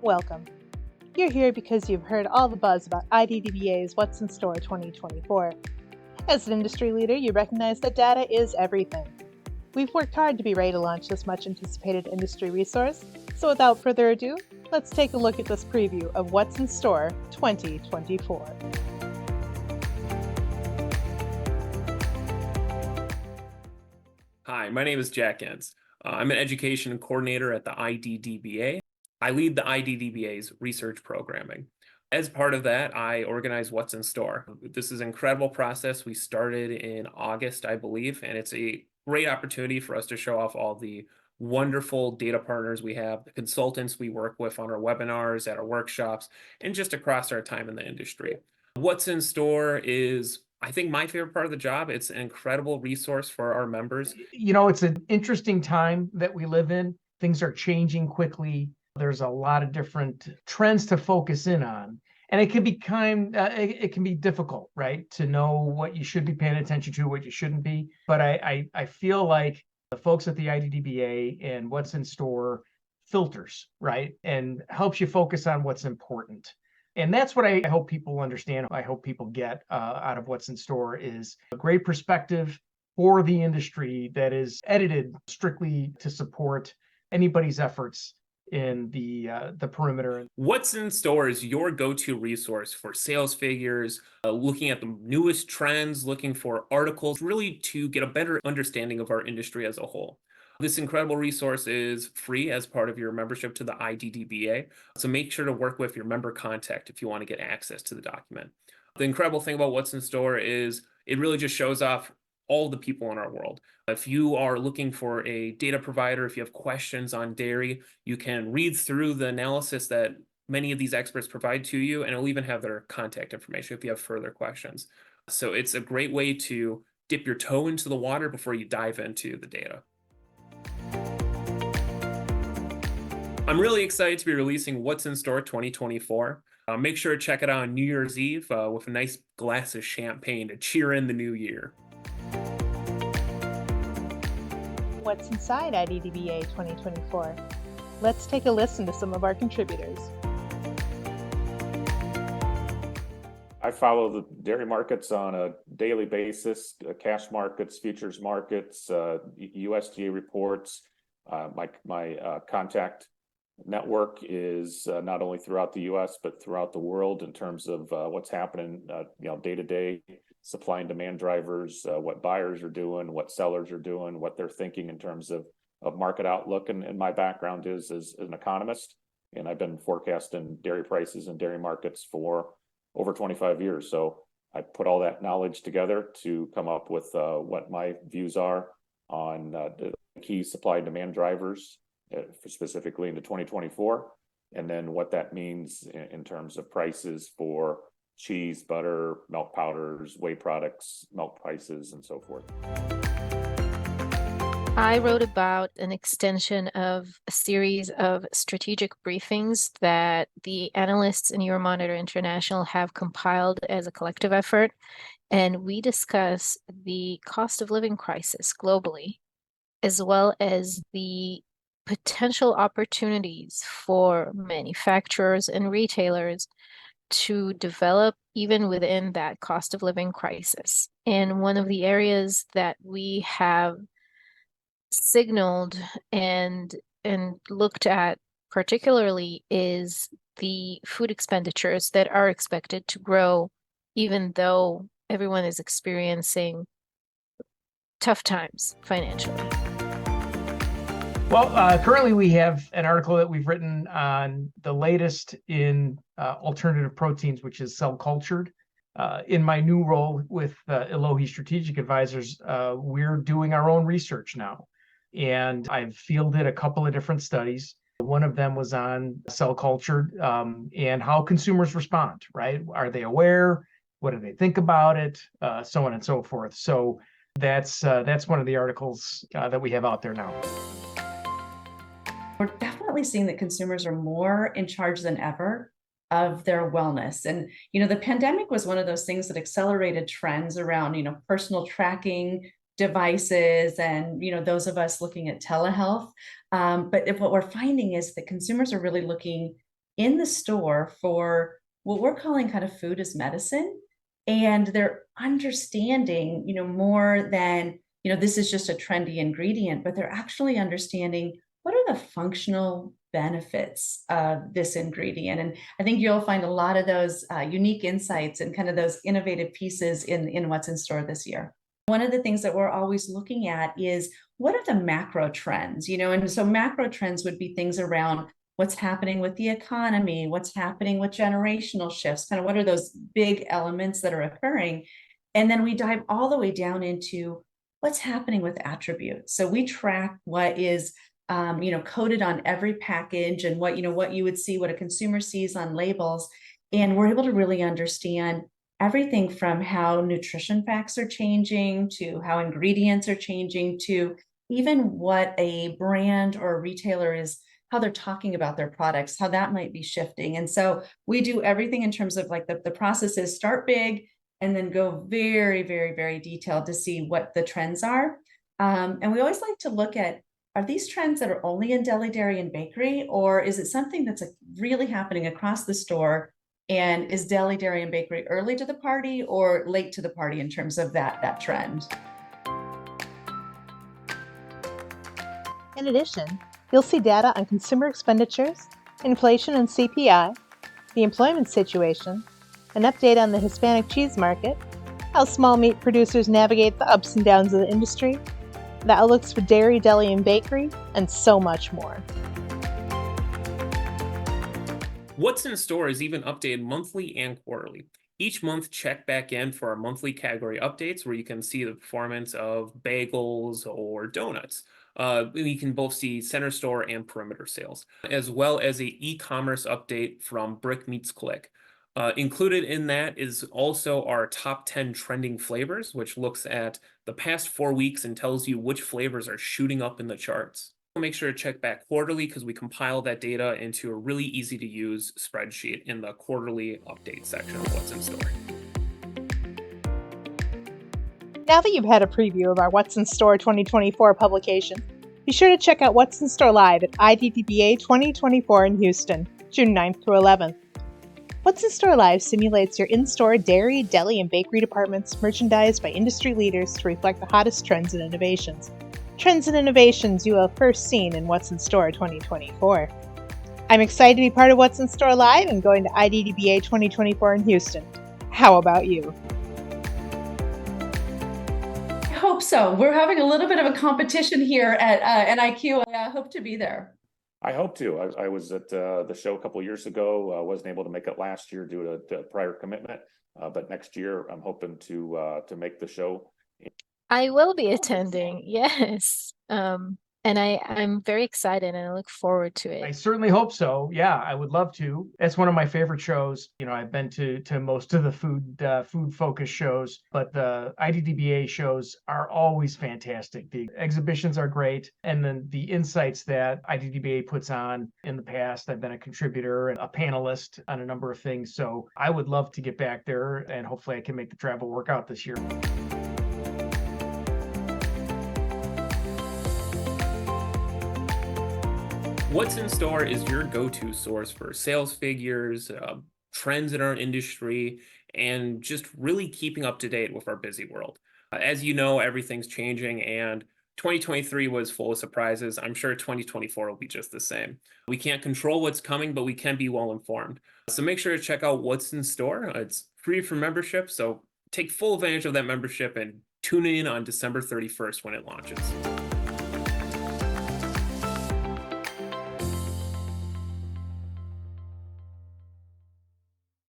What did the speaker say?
Welcome. You're here because you've heard all the buzz about IDDBA's What's in Store 2024. As an industry leader, you recognize that data is everything. We've worked hard to be ready to launch this much anticipated industry resource, so without further ado, let's take a look at this preview of What's in Store 2024. Hi, my name is Jack Entz. I'm an education coordinator at the IDDBA. I lead the IDDBA's research programming. As part of that, I organize What's in Store. This is an incredible process. We started in August, I believe, and it's a great opportunity for us to show off all the wonderful data partners we have, the consultants we work with on our webinars, at our workshops, and just across our time in the industry. What's in Store is, I think, my favorite part of the job. It's an incredible resource for our members. It's an interesting time that we live in. Things are changing quickly. There's a lot of different trends to focus in on. And it can be it can be difficult, right? To know what you should be paying attention to, what you shouldn't be. But I feel like the folks at the IDDBA and What's in Store filters, right? And helps you focus on what's important. And that's what I hope people understand. I hope people get out of What's in Store is a great perspective for the industry that is edited strictly to support anybody's efforts in the perimeter. What's in Store is your go-to resource for sales figures, looking at the newest trends, looking for articles, really to get a better understanding of our industry as a whole. This incredible resource is free as part of your membership to the IDDBA, so make sure to work with your member contact if you want to get access to the document. The incredible thing about What's in Store is it really just shows off all the people in our world. If you are looking for a data provider, if you have questions on dairy, you can read through the analysis that many of these experts provide to you, and it'll even have their contact information if you have further questions. So it's a great way to dip your toe into the water before you dive into the data. I'm really excited to be releasing What's in Store 2024. Make sure to check it out on New Year's Eve with a nice glass of champagne to cheer in the new year. What's inside IDDBA 2024? Let's take a listen to some of our contributors. I follow the dairy markets on a daily basis, cash markets, futures markets, USDA reports. My contact network is not only throughout the U.S. but throughout the world in terms of what's happening, day to day, supply and demand drivers, what buyers are doing, what sellers are doing, what they're thinking in terms of market outlook. And my background is as an economist, and I've been forecasting dairy prices and dairy markets for over 25 years. So I put all that knowledge together to come up with what my views are on the key supply and demand drivers specifically into 2024, and then what that means in terms of prices for cheese, butter, milk powders, whey products, milk prices, and so forth. I wrote about an extension of a series of strategic briefings that the analysts in Euromonitor International have compiled as a collective effort, and we discuss the cost of living crisis globally, as well as the potential opportunities for manufacturers and retailers to develop even within that cost of living crisis. And one of the areas that we have signaled and looked at particularly is the food expenditures that are expected to grow even though everyone is experiencing tough times financially. Well, currently we have an article that we've written on the latest in alternative proteins, which is cell cultured. In my new role with Elohi Strategic Advisors, we're doing our own research now. And I've fielded a couple of different studies. One of them was on cell cultured and how consumers respond, right? Are they aware? What do they think about it? So on and so forth. So that's one of the articles that we have out there now. We're definitely seeing that consumers are more in charge than ever of their wellness. And, the pandemic was one of those things that accelerated trends around, personal tracking devices and, those of us looking at telehealth. But what we're finding is that consumers are really looking in the store for what we're calling kind of food as medicine. And they're understanding, more than, this is just a trendy ingredient, but they're actually understanding what are the functional benefits of this ingredient. And I think you'll find a lot of those unique insights and kind of those innovative pieces in what's in store this year. One of the things that we're always looking at is what are the macro trends, and so macro trends would be things around what's happening with the economy, what's happening with generational shifts, kind of what are those big elements that are occurring. And then we dive all the way down into what's happening with attributes. So we track what is coated on every package and what you would see, what a consumer sees on labels. And we're able to really understand everything from how nutrition facts are changing to how ingredients are changing to even what a brand or a retailer is, how they're talking about their products, how that might be shifting. And so we do everything in terms of like the processes start big and then go very, very, very detailed to see what the trends are. And we always like to look at, are these trends that are only in deli, dairy, and bakery, or is it something that's really happening across the store? And is deli, dairy, and bakery early to the party or late to the party in terms of that trend? In addition, you'll see data on consumer expenditures, inflation and CPI, the employment situation, an update on the Hispanic cheese market, how small meat producers navigate the ups and downs of the industry, the outlooks for dairy, deli, and bakery, and so much more. What's in Store is even updated monthly and quarterly. Each month, check back in for our monthly category updates where you can see the performance of bagels or donuts. We can both see center store and perimeter sales, as well as a e-commerce update from Brick Meets Click. Included in that is also our top 10 trending flavors, which looks at the past 4 weeks and tells you which flavors are shooting up in the charts. Make sure to check back quarterly because we compile that data into a really easy to use spreadsheet in the quarterly update section of What's in Store. Now that you've had a preview of our What's in Store 2024 publication, be sure to check out What's in Store Live at IDDBA 2024 in Houston, June 9th through 11th. What's in Store Live simulates your in-store dairy, deli, and bakery departments merchandised by industry leaders to reflect the hottest trends and innovations. Trends and innovations you have first seen in What's in Store 2024. I'm excited to be part of What's in Store Live and going to IDDBA 2024 in Houston. How about you? I hope so. We're having a little bit of a competition here at NIQ. I hope to be there. I hope to. I was at the show a couple of years ago. Wasn't able to make it last year due to prior commitment, but next year I'm hoping to make the show. I will be attending, yes. And I'm very excited and I look forward to I it. certainly hope so. Yeah, I would love to. It's one of my favorite shows. I've been to most of the food focused shows, but the IDDBA shows are always fantastic. The exhibitions are great, and then the insights that IDDBA puts on in the past. I've been a contributor and a panelist on a number of things, so I would love to get back there, and hopefully I can make the travel work out this year. What's in Store is your go-to source for sales figures, trends in our industry, and just really keeping up to date with our busy world. As you know, everything's changing, and 2023 was full of surprises. I'm sure 2024 will be just the same. We can't control what's coming, but we can be well informed. So make sure to check out What's in Store. It's free for membership, so take full advantage of that membership and tune in on December 31st when it launches.